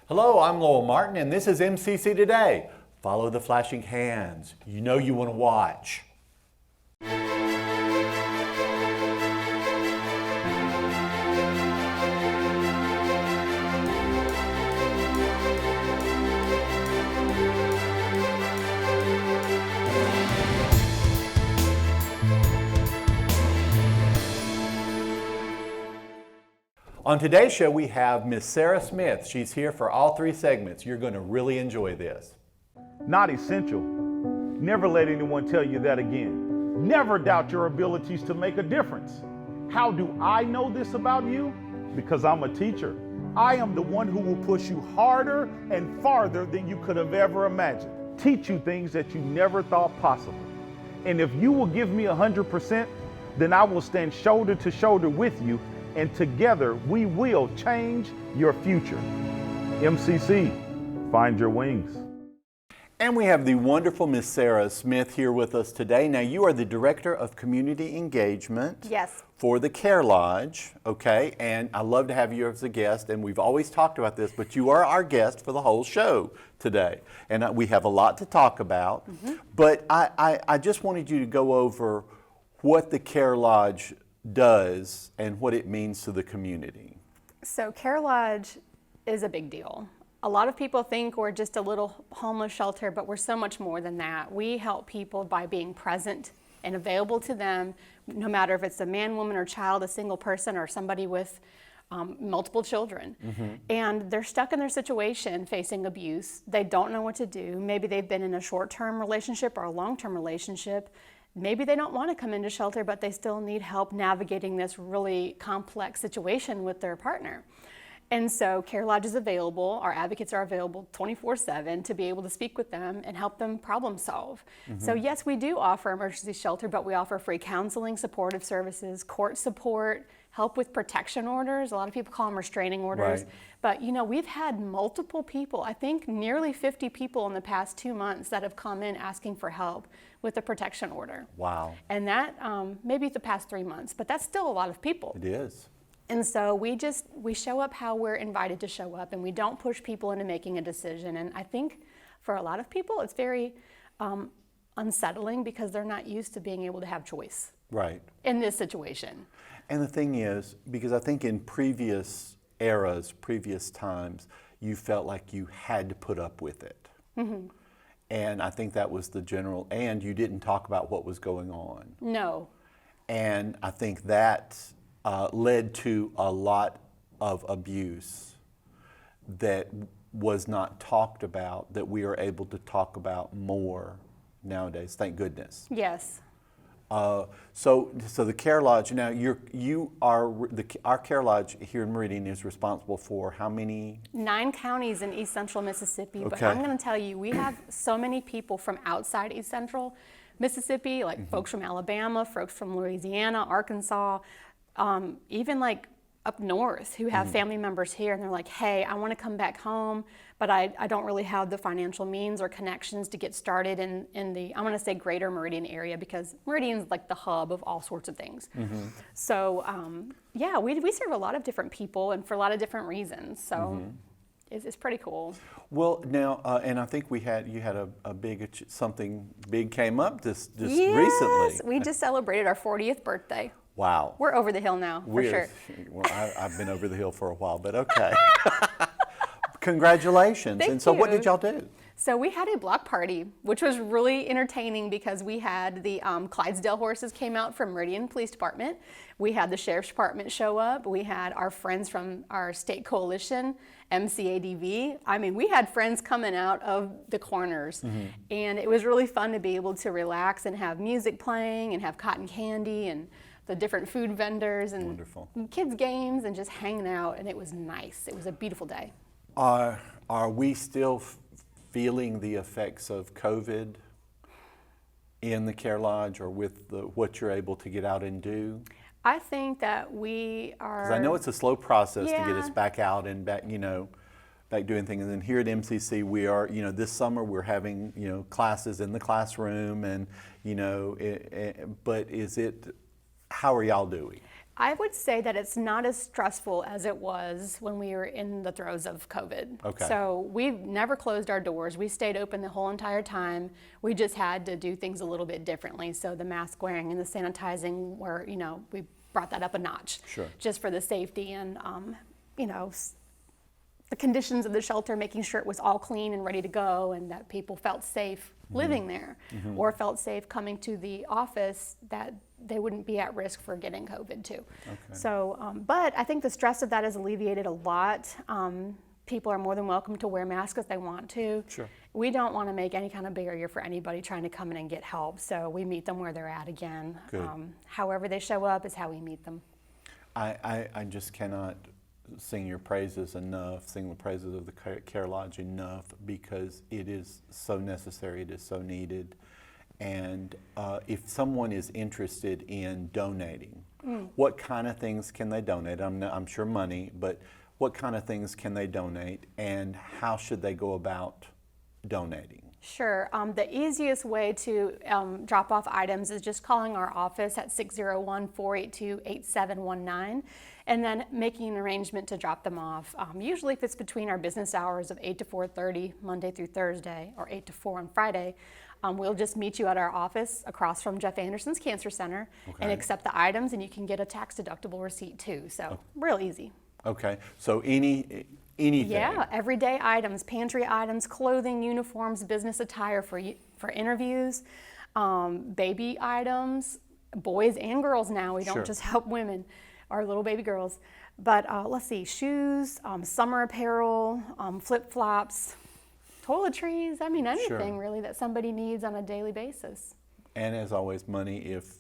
Hello, I'm Lowell Martin, and this is MCC Today. Follow the flashing hands. You know you want to watch. On today's show, we have Miss Sara Smith. She's here for all three segments. You're going to really enjoy this. Not essential. Never let anyone tell you that again. Never doubt your abilities to make a difference. How do I know this about you? Because I'm a teacher. I am the one who will push you harder and farther than you could have ever imagined. Teach you things that you never thought possible. And if you will give me 100%, then I will stand shoulder to shoulder with you, and together we will change your future. MCC, find your wings. And we have the wonderful Miss Sara Smith here with us today. Now, you are the Director of Community Engagement. Yes. For the Care Lodge, okay? And I love to have you as a guest, and we've always talked about this, but you are our guest for the whole show today. And we have a lot to talk about, but I just wanted you to go over what the Care Lodge does and what it means to the community. So Care Lodge is a big deal. A lot of people think we're just a little homeless shelter, but we're so much more than that. We help people by being present and available to them, no matter if it's a man, woman, or child, a single person, or somebody with multiple children. And they're stuck in their situation facing abuse. They don't know what to do. Maybe they've been in a short-term relationship or a long-term relationship. Maybe they don't want to come into shelter, but they still need help navigating this really complex situation with their partner. And so Care Lodge is available. Our advocates are available 24/7 to be able to speak with them and help them problem solve. So yes, we do offer emergency shelter, but we offer free counseling, supportive services, court support, help with protection orders. A lot of people call them restraining orders. Right. But you know, we've had multiple people, I think nearly 50 people in the past 2 months that have come in asking for help with a protection order. Wow. And that, maybe the past 3 months, but that's still a lot of people. It is. And so we show up how we're invited to show up, and we don't push people into making a decision. And I think for a lot of people, it's very unsettling because they're not used to being able to have choice. Right. In this situation. And the thing is, because I think in previous eras, previous times, you felt like you had to put up with it. And I think that was the general, and you didn't talk about what was going on. No. And I think that led to a lot of abuse that was not talked about, that we are able to talk about more nowadays, thank goodness. Yes. So the Care Lodge, now our Care Lodge here in Meridian is responsible for how many? 9 counties in East Central Mississippi, but Okay. I'm going to tell you, we have so many people from outside East Central Mississippi, like folks from Alabama, folks from Louisiana, Arkansas, even like up north who have family members here, and they're like, hey, I want to come back home, but I don't really have the financial means or connections to get started in the, I'm going to say greater Meridian area, because Meridian's like the hub of all sorts of things. So yeah, we serve a lot of different people and for a lot of different reasons. So it's pretty cool. Well, now, and I think you had a big, something big came up just Yes, recently. we just celebrated our 40th birthday. Wow. We're over the hill now, for sure. Well, I've been over the hill for a while, but okay. Congratulations. Thank And so what you. did y'all do? So we had a block party, which was really entertaining because we had the Clydesdale horses came out from Meridian Police Department. We had the Sheriff's Department show up. We had our friends from our state coalition, MCADV. I mean, we had friends coming out of the corners. And it was really fun to be able to relax and have music playing and have cotton candy and the different food vendors and Wonderful. kids games and just hanging out, and it was nice. It was a beautiful day. Are we still feeling the effects of COVID in the Care Lodge or with what you're able to get out and do? I think that we are. Because I know it's a slow process to get Yeah. us back out and back, back doing things. And then here at MCC, we are, this summer we're having, classes in the classroom, and, but how are y'all doing? I would say that it's not as stressful as it was when we were in the throes of COVID. Okay. So we've never closed our doors. We stayed open the whole entire time. We just had to do things a little bit differently. So the mask wearing and the sanitizing were, we brought that up a notch. Sure. Just for the safety and, the conditions of the shelter, making sure it was all clean and ready to go and that people felt safe living there or felt safe coming to the office, that they wouldn't be at risk for getting COVID too. Okay. So, but I think the stress of that has alleviated a lot. People are more than welcome to wear masks if they want to. Sure. We don't want to make any kind of barrier for anybody trying to come in and get help. So we meet them where they're at again. Good. However they show up is how we meet them. I just cannot sing your praises enough, sing the praises of the Care Lodge enough, because it is so necessary, it is so needed. And if someone is interested in donating, what kind of things can they donate? I'm sure money, but what kind of things can they donate, and how should they go about donating? Sure. The easiest way to drop off items is just calling our office at 601-482-8719 and then making an arrangement to drop them off. Usually if it's between our business hours of 8 to 4:30 Monday through Thursday, or 8 to 4 on Friday, we'll just meet you at our office across from Jeff Anderson's Cancer Center and accept the items, and you can get a tax-deductible receipt too. So real easy. Okay, so anything. Yeah, everyday items, pantry items, clothing, uniforms, business attire for interviews, baby items, boys and girls now. We Sure. don't just help women, our little baby girls. But let's see, shoes, summer apparel, flip-flops, toiletries, anything really that somebody needs on a daily basis. And as always, money if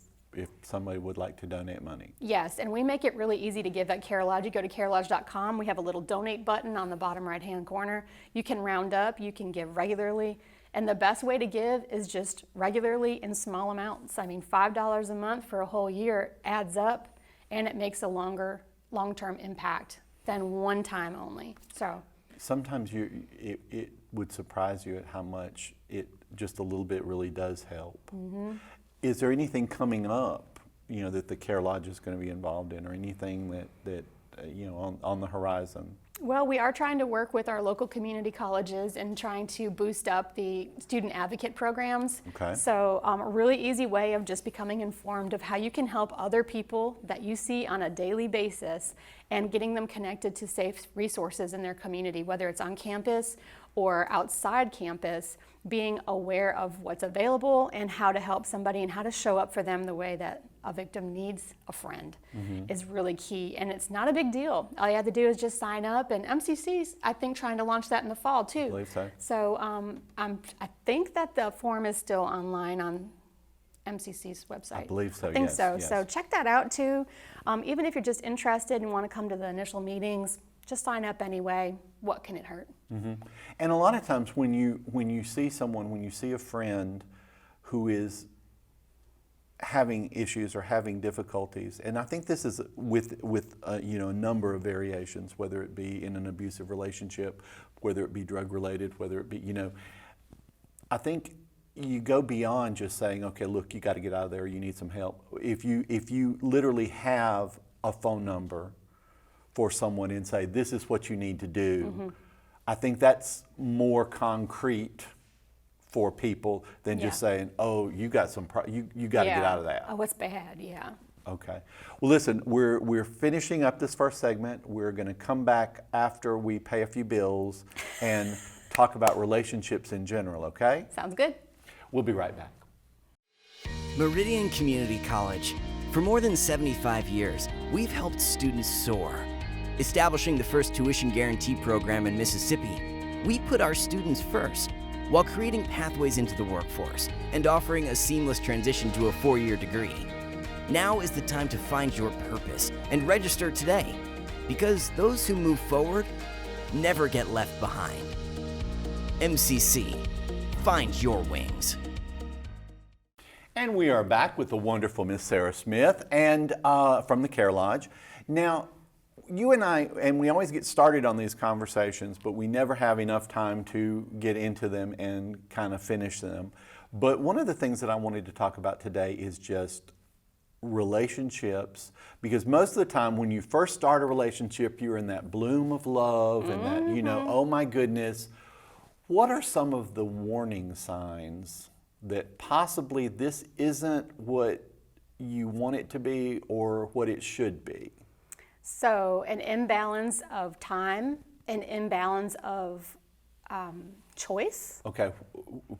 somebody would like to donate money. Yes, and we make it really easy to give at Care Lodge. You go to carelodge.com. We have a little donate button on the bottom right-hand corner. You can round up, you can give regularly, and the best way to give is just regularly in small amounts. $5 a month for a whole year adds up, and it makes a long-term impact than one time only. So sometimes it would surprise you at how much just a little bit really does help. Mm-hmm. Is there anything coming up, that the Care Lodge is going to be involved in, or anything that on the horizon? Well, we are trying to work with our local community colleges and trying to boost up the student advocate programs. Okay. So a really easy way of just becoming informed of how you can help other people that you see on a daily basis and getting them connected to safe resources in their community, whether it's on campus or outside campus, being aware of what's available and how to help somebody and how to show up for them the way that a victim needs a friend is really key. And it's not a big deal. All you have to do is just sign up, and MCC's, I think, trying to launch that in the fall too. I believe so. So I think that the form is still online on MCC's website. I believe so, I think yes, so. yes. So check that out too. Even if you're just interested and want to come to the initial meetings, just sign up anyway. What can it hurt? Mm-hmm. And a lot of times when you see someone, when you see a friend who is having issues or having difficulties, and I think this is with a number of variations, whether it be in an abusive relationship, whether it be drug related, whether it be I think you go beyond just saying, okay, look, you got to get out of there, you need some help. If you literally have a phone number for someone and say, this is what you need to do, I think that's more concrete for people than just saying, oh, you got you got to get out of that. Oh, it's bad, yeah. Okay. Well, listen, we're finishing up this first segment. We're going to come back after we pay a few bills and talk about relationships in general, okay? Sounds good. We'll be right back. Meridian Community College. For more than 75 years, we've helped students soar. Establishing the first tuition guarantee program in Mississippi, we put our students first, while creating pathways into the workforce and offering a seamless transition to a 4-year degree. Now is the time to find your purpose and register today, because those who move forward never get left behind. MCC, find your wings. And we are back with the wonderful Miss Sara Smith and from the Care Lodge. Now, you and I, and we always get started on these conversations, but we never have enough time to get into them and kind of finish them. But one of the things that I wanted to talk about today is just relationships, because most of the time when you first start a relationship, you're in that bloom of love and that, you know, oh my goodness, what are some of the warning signs that possibly this isn't what you want it to be or what it should be? So an imbalance of time, an imbalance of choice. Okay,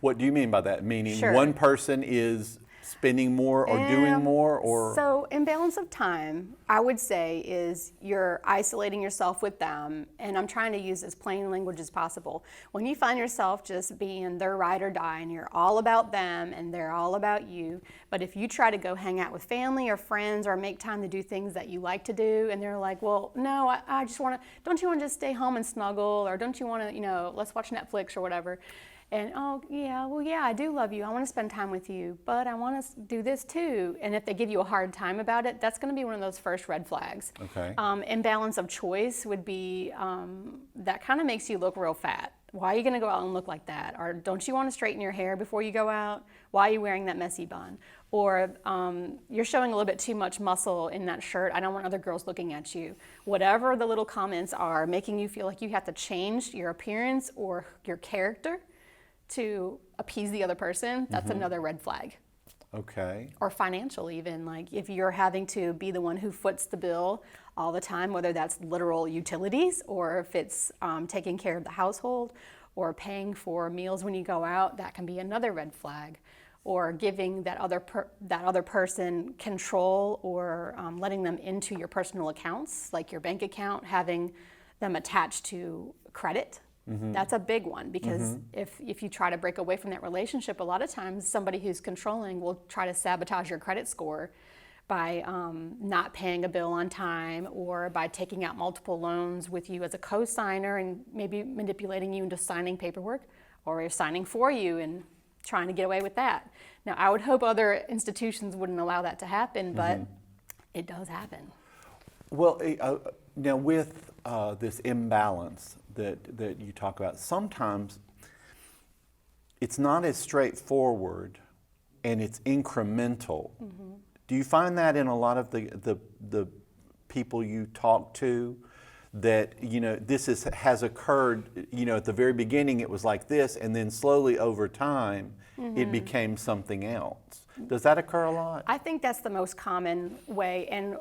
what do you mean by that? Meaning Sure. one person is spending more or doing more, or? So imbalance of time, I would say, is you're isolating yourself with them, and I'm trying to use as plain language as possible. When you find yourself just being their ride or die and you're all about them and they're all about you, but if you try to go hang out with family or friends or make time to do things that you like to do and they're like, well, no, I just want to, don't you want to just stay home and snuggle, or don't you want to, you know, let's watch Netflix or whatever. And, oh, yeah, well, yeah, I do love you. I want to spend time with you, but I want to do this too. And if they give you a hard time about it, that's going to be one of those first red flags. Okay. Imbalance of choice would be that kind of makes you look real fat. Why are you going to go out and look like that? Or don't you want to straighten your hair before you go out? Why are you wearing that messy bun? Or you're showing a little bit too much muscle in that shirt. I don't want other girls looking at you. Whatever the little comments are making you feel like you have to change your appearance or your character to appease the other person, that's another red flag. Okay. Or financial even, like if you're having to be the one who foots the bill all the time, whether that's literal utilities or if it's taking care of the household or paying for meals when you go out, that can be another red flag. Or giving that other person control or letting them into your personal accounts, like your bank account, having them attached to credit. That's a big one, because if you try to break away from that relationship, a lot of times somebody who's controlling will try to sabotage your credit score by not paying a bill on time or by taking out multiple loans with you as a co-signer and maybe manipulating you into signing paperwork or signing for you and trying to get away with that. Now, I would hope other institutions wouldn't allow that to happen, but it does happen. Well, now with this imbalance that you talk about, sometimes it's not as straightforward and it's incremental. Do you find that in a lot of the people you talk to, that, you know, this has occurred, you know, at the very beginning it was like this, and then slowly over time it became something else? Does that occur a lot? I think that's the most common way, and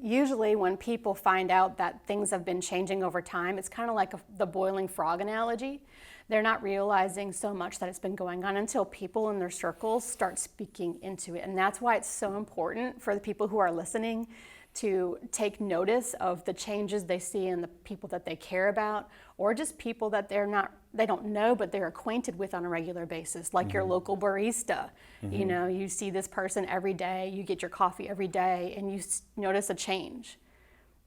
usually when people find out that things have been changing over time, it's kind of like the boiling frog analogy. They're not realizing so much that it's been going on until people in their circles start speaking into it. And that's why it's so important for the people who are listening to take notice of the changes they see in the people that they care about, or just people that they don't know but they're acquainted with on a regular basis, like your local barista. You know, you see this person every day, you get your coffee every day, and you notice a change.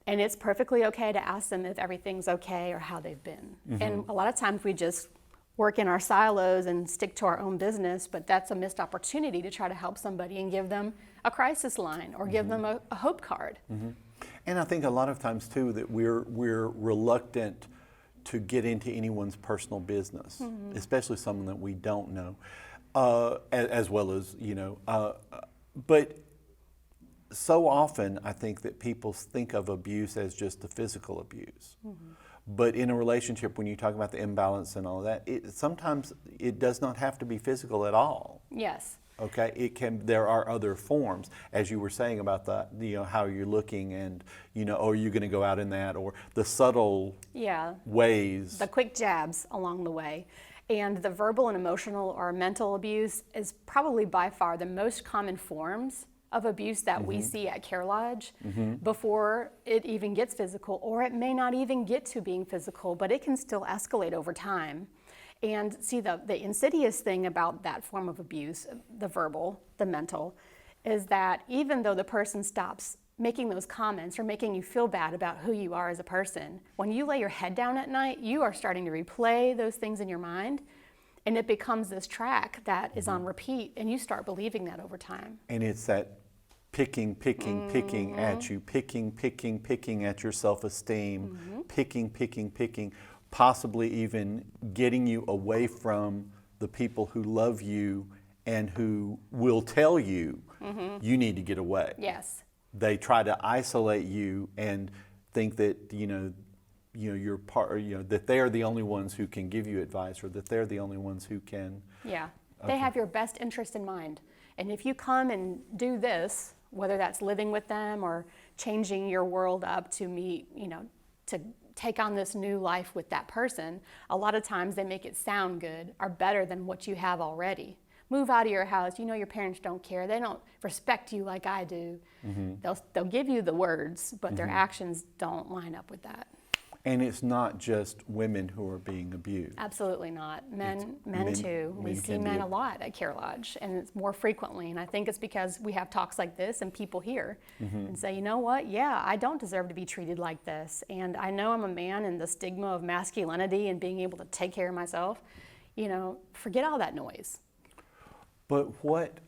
And it's perfectly okay to ask them if everything's okay or how they've been. And a lot of times we just work in our silos and stick to our own business, but that's a missed opportunity to try to help somebody and give them a crisis line or give them a hope card. And I think a lot of times too that we're reluctant to get into anyone's personal business, especially someone that we don't know, as well as, you know, but so often I think that people think of abuse as just the physical abuse. But in a relationship, when you talk about the imbalance and all of that, sometimes it does not have to be physical at all. Yes. Okay, there are other forms, as you were saying about the, you know, how you're looking, and, you know, are you going to go out in that, or the subtle ways. The quick jabs along the way. And the verbal and emotional or mental abuse is probably by far the most common forms of abuse that we see at Care Lodge before it even gets physical, or it may not even get to being physical, but it can still escalate over time. And see, the insidious thing about that form of abuse, the verbal, the mental, is that even though the person stops making those comments or making you feel bad about who you are as a person, when you lay your head down at night, you are starting to replay those things in your mind, and it becomes this track that is on repeat, and you start believing that over time. And it's that picking at you, picking at your self-esteem, picking, possibly even getting you away from the people who love you and who will tell you you need to get away. Yes. They try to isolate you and think that you're part, that they are the only ones who can give you advice, or that they're the only ones who can. Yeah. Okay. They have your best interest in mind. And if you come and do this, whether that's living with them or changing your world up to meet, to take on this new life with that person, a lot of times they make it sound good or better than what you have already. Move out of your house. Your parents don't care. They don't respect you like I do. They'll give you the words, but their actions don't line up with that. And it's not just women who are being abused. Absolutely not. Men men- too. We men see can men be- a lot at Care Lodge, and it's more frequently. And I think it's because we have talks like this, and people hear and say, you know what? Yeah, I don't deserve to be treated like this. And I know I'm a man, and the stigma of masculinity and being able to take care of myself. Forget all that noise. But what,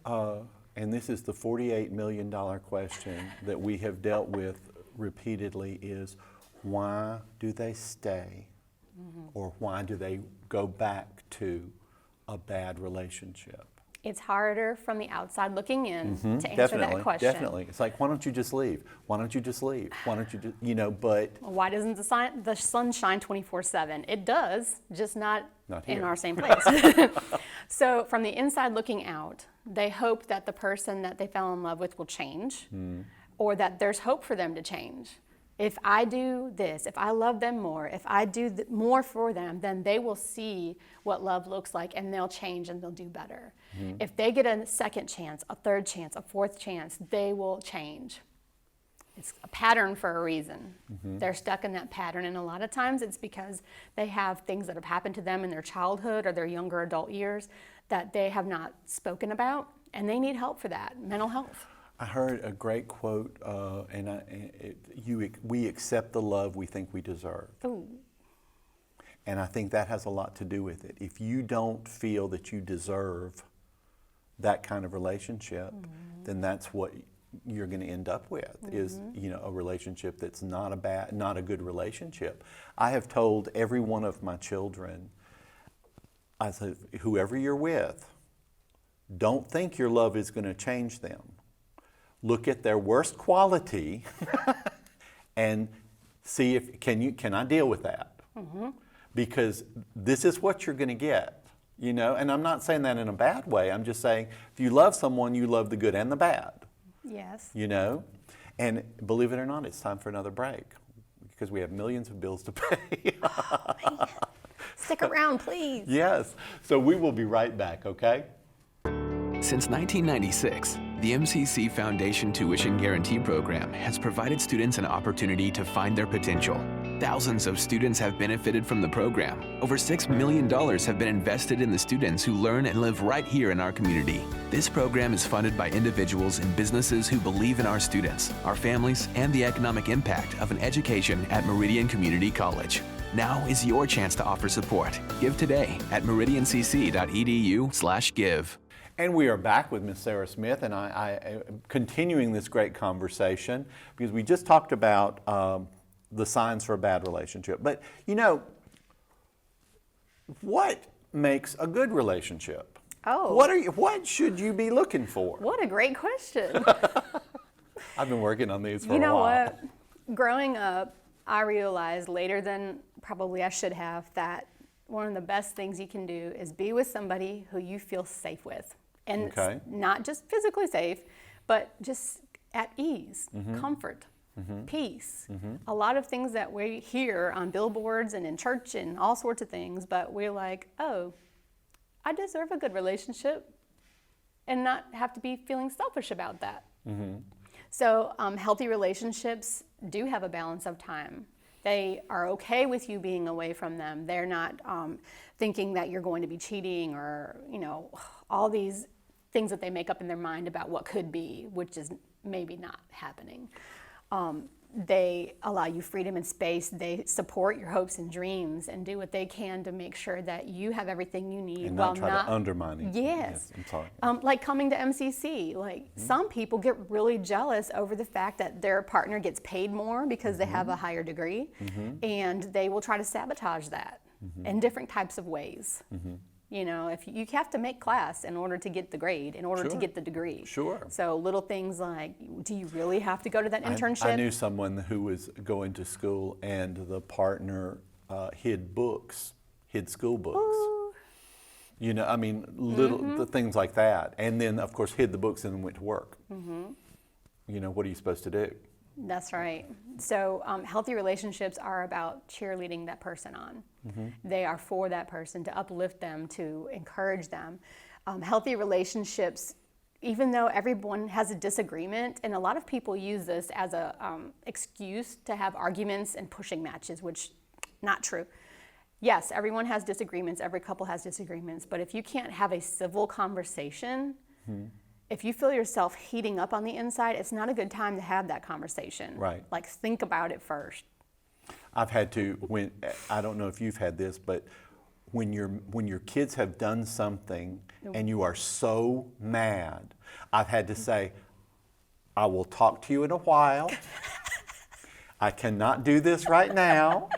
and this is the $48 million question that we have dealt with repeatedly, is why do they stay, or why do they go back to a bad relationship? It's harder from the outside looking in to answer Definitely, that question. definitely. It's like, why don't you just leave? Why don't you just leave? Why don't you just, but Well, why doesn't the sun shine 24/7? It does, just not in here. our same place. So from the inside looking out, they hope that the person that they fell in love with will change, or that there's hope for them to change. If I do this, if I love them more, if I do more for them, then they will see what love looks like, and they'll change and they'll do better. If they get a second chance, a third chance, a fourth chance, they will change. It's a pattern for a reason. They're stuck in that pattern, and a lot of times it's because they have things that have happened to them in their childhood or their younger adult years that they have not spoken about, and they need help for that, mental health. I heard a great quote, we accept the love we think we deserve. Ooh. And I think that has a lot to do with it. If you don't feel that you deserve that kind of relationship, then that's what you're going to end up with, is a relationship that's not a good relationship. I have told every one of my children, I said, whoever you're with, don't think your love is going to change them. Look at their worst quality and see if can I deal with that? Because this is what you're going to get, And I'm not saying that in a bad way. I'm just saying if you love someone, you love the good and the bad. Yes. And believe it or not, it's time for another break because we have millions of bills to pay. Stick around, please. Yes. So we will be right back, okay? Since 1996, the MCC Foundation Tuition Guarantee Program has provided students an opportunity to find their potential. Thousands of students have benefited from the program. Over $6 million have been invested in the students who learn and live right here in our community. This program is funded by individuals and businesses who believe in our students, our families, and the economic impact of an education at Meridian Community College. Now is your chance to offer support. Give today at meridiancc.edu/give. And we are back with Miss Sara Smith, and I continuing this great conversation because we just talked about the signs for a bad relationship. But what makes a good relationship? Oh. What should you be looking for? What a great question. I've been working on these for a while. You know what? Growing up, I realized later than probably I should have that one of the best things you can do is be with somebody who you feel safe with. And Okay. not just physically safe, but just at ease, comfort, peace. A lot of things that we hear on billboards and in church and all sorts of things, but we're like, oh, I deserve a good relationship and not have to be feeling selfish about that. So healthy relationships do have a balance of time. They are okay with you being away from them. They're not thinking that you're going to be cheating or, all these things that they make up in their mind about what could be, which is maybe not happening. They allow you freedom and space. They support your hopes and dreams and do what they can to make sure that you have everything you need And while not try to undermine it. Yes. I'm sorry. Like coming to MCC, some people get really jealous over the fact that their partner gets paid more because they have a higher degree, and they will try to sabotage that in different types of ways. You know, if you have to make class in order to get the grade, in order to Sure. get the degree. Sure. So little things like, do you really have to go to that internship? I knew someone who was going to school and the partner hid school books. Ooh. You know, I mean, little the things like that. And then, of course, hid the books and then went to work. You know, what are you supposed to do? That's right. So healthy relationships are about cheerleading that person on. They are for that person, to uplift them, to encourage them. Healthy relationships, even though everyone has a disagreement, and a lot of people use this as a excuse to have arguments and pushing matches, which not true. Yes, everyone has disagreements, every couple has disagreements, but if you can't have a civil conversation, if you feel yourself heating up on the inside, it's not a good time to have that conversation. Right. Like, think about it first. I've had to, I don't know if you've had this, but when your kids have done something and you are so mad, I've had to say, I will talk to you in a while. I cannot do this right now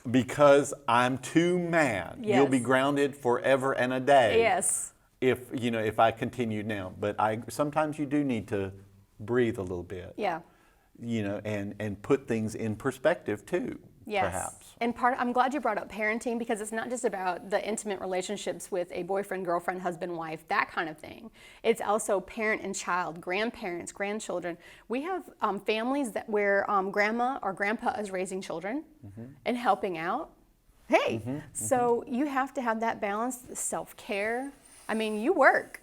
because I'm too mad. Yes. You'll be grounded forever and a day. Yes. If I continue now. But sometimes you do need to breathe a little bit. Yeah. You know, and put things in perspective too, Yes. perhaps. And I'm glad you brought up parenting, because it's not just about the intimate relationships with a boyfriend, girlfriend, husband, wife, that kind of thing. It's also parent and child, grandparents, grandchildren. We have families where grandma or grandpa is raising children and helping out. Hey, so you have to have that balance, self-care. I mean, you work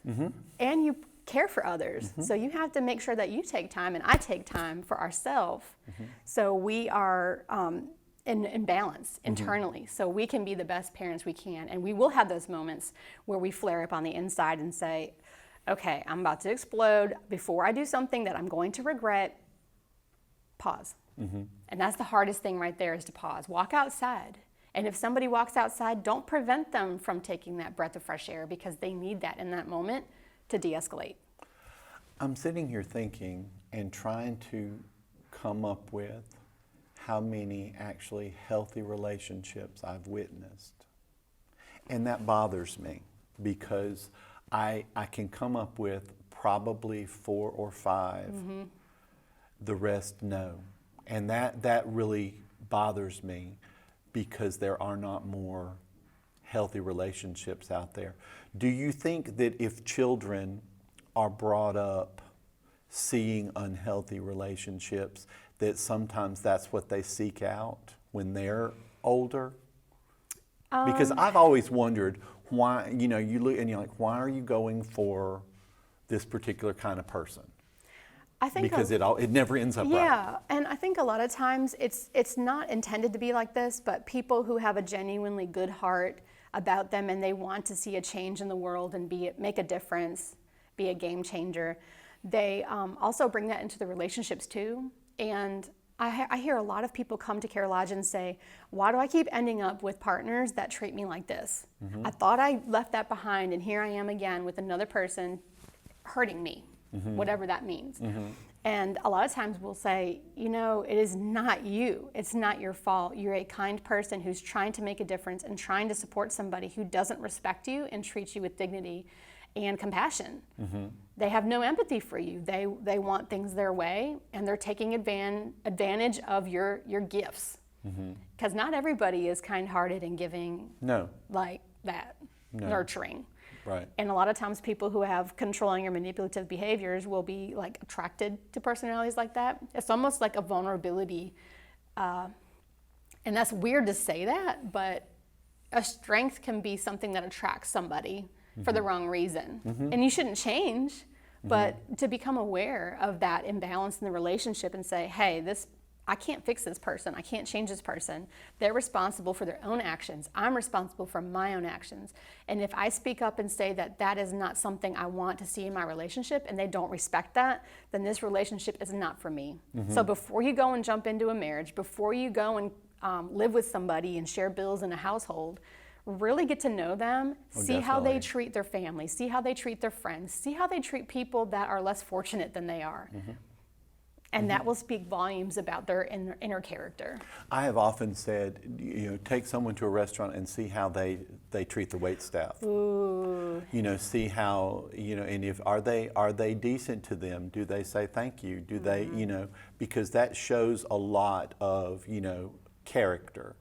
and you care for others. So you have to make sure that you take time and I take time for ourselves. So we are in balance internally. So we can be the best parents we can. And we will have those moments where we flare up on the inside and say, okay, I'm about to explode. Before I do something that I'm going to regret, pause. And that's the hardest thing right there, is to pause. Walk outside. And if somebody walks outside, don't prevent them from taking that breath of fresh air, because they need that in that moment to de-escalate. I'm sitting here thinking and trying to come up with how many actually healthy relationships I've witnessed. And that bothers me, because I can come up with probably 4 or 5. The rest, no. And that really bothers me, because there are not more healthy relationships out there. Do you think that if children are brought up seeing unhealthy relationships, that sometimes that's what they seek out when they're older? Because I've always wondered why, you know, you look and you're like, why are you going for this particular kind of person? I think Because it never ends up right. Yeah, and I think a lot of times it's not intended to be like this, but people who have a genuinely good heart about them and they want to see a change in the world and make a difference, be a game changer, they also bring that into the relationships too. And I hear a lot of people come to Care Lodge and say, why do I keep ending up with partners that treat me like this? I thought I left that behind, and here I am again with another person hurting me. Whatever that means. And a lot of times we'll say, you know, it is not you. It's not your fault. You're a kind person who's trying to make a difference and trying to support somebody who doesn't respect you and treats you with dignity and compassion. They have no empathy for you. They want things their way, and they're taking advantage of your gifts. Because not everybody is kind-hearted and giving like that, nurturing. Right. And a lot of times people who have controlling or manipulative behaviors will be like attracted to personalities like that. It's almost like a vulnerability. And that's weird to say that, but a strength can be something that attracts somebody for the wrong reason. And you shouldn't change, but to become aware of that imbalance in the relationship and say, hey, I can't fix this person. I can't change this person. They're responsible for their own actions. I'm responsible for my own actions. And if I speak up and say that that is not something I want to see in my relationship, and they don't respect that, then this relationship is not for me. So before you go and jump into a marriage, before you go and live with somebody and share bills in a household, really get to know them, see how they treat their family, see how they treat their friends, see how they treat people that are less fortunate than they are. And that will speak volumes about their inner character. I have often said, take someone to a restaurant and see how they treat the wait staff. Ooh. See how, and if are they decent to them? Do they say thank you? Do they, because that shows a lot of, character.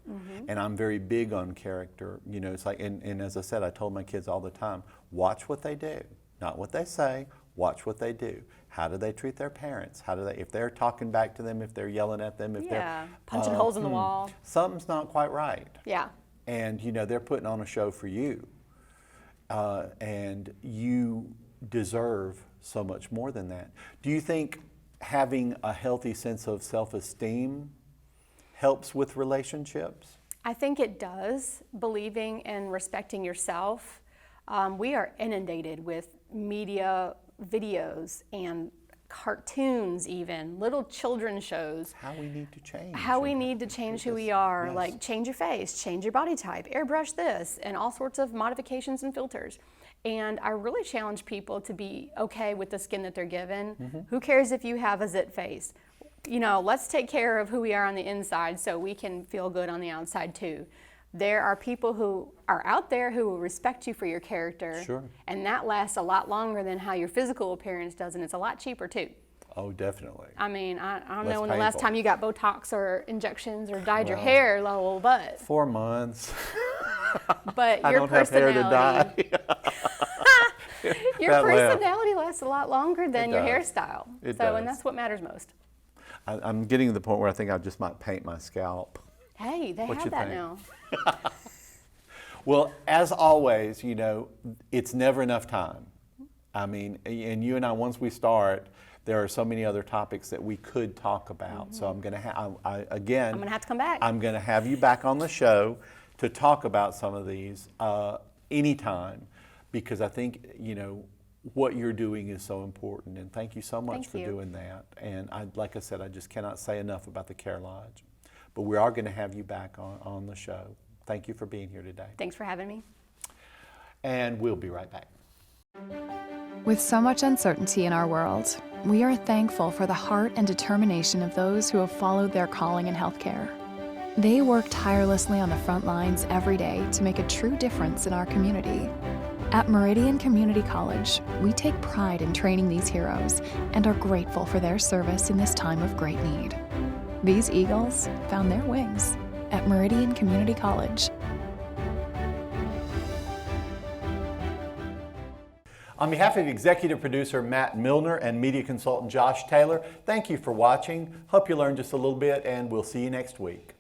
And I'm very big on character. It's like, and as I said, I told my kids all the time, watch what they do, not what they say, watch what they do. How do they treat their parents? How do they, if they're talking back to them, if they're yelling at them, if they're punching holes in the wall. Something's not quite right. Yeah. And they're putting on a show for you. And you deserve so much more than that. Do you think having a healthy sense of self-esteem helps with relationships? I think it does, believing and respecting yourself. We are inundated with media videos and cartoons, even little children's shows. How we need to change. How we need to change who we are, Yes. like change your face, change your body type, airbrush this, and all sorts of modifications and filters. And I really challenge people to be okay with the skin that they're given. Who cares if you have a zit face? Let's take care of who we are on the inside so we can feel good on the outside too. There are people who are out there who will respect you for your character. Sure. And that lasts a lot longer than how your physical appearance does, and it's a lot cheaper too. Oh, definitely. I mean, I don't Less know when the last painful. time you got Botox or injections or dyed your Well, hair, little butt. 4 months. But I your don't have hair to personality, dye. your That laugh. personality lasts a lot longer than your does. hairstyle. It So, and does. that's what matters most. I'm getting to the point where I think I just might paint my scalp. Hey, they What have you that think? now. Well, as always, it's never enough time. I mean, and you and I, once we start, there are so many other topics that we could talk about. So I'm going to have, again, I'm gonna have to come back. I'm going to have you back on the show to talk about some of these anytime, because I think, what you're doing is so important. And thank you so much Thank for you. doing that. And like I said, I just cannot say enough about the Care Lodge. But we are going to have you back on the show. Thank you for being here today. Thanks for having me. And we'll be right back. With so much uncertainty in our world, we are thankful for the heart and determination of those who have followed their calling in healthcare. They work tirelessly on the front lines every day to make a true difference in our community. At Meridian Community College, we take pride in training these heroes and are grateful for their service in this time of great need. These Eagles found their wings at Meridian Community College. On behalf of executive producer Matt Milner and media consultant Josh Taylor, thank you for watching. Hope you learned just a little bit, and we'll see you next week.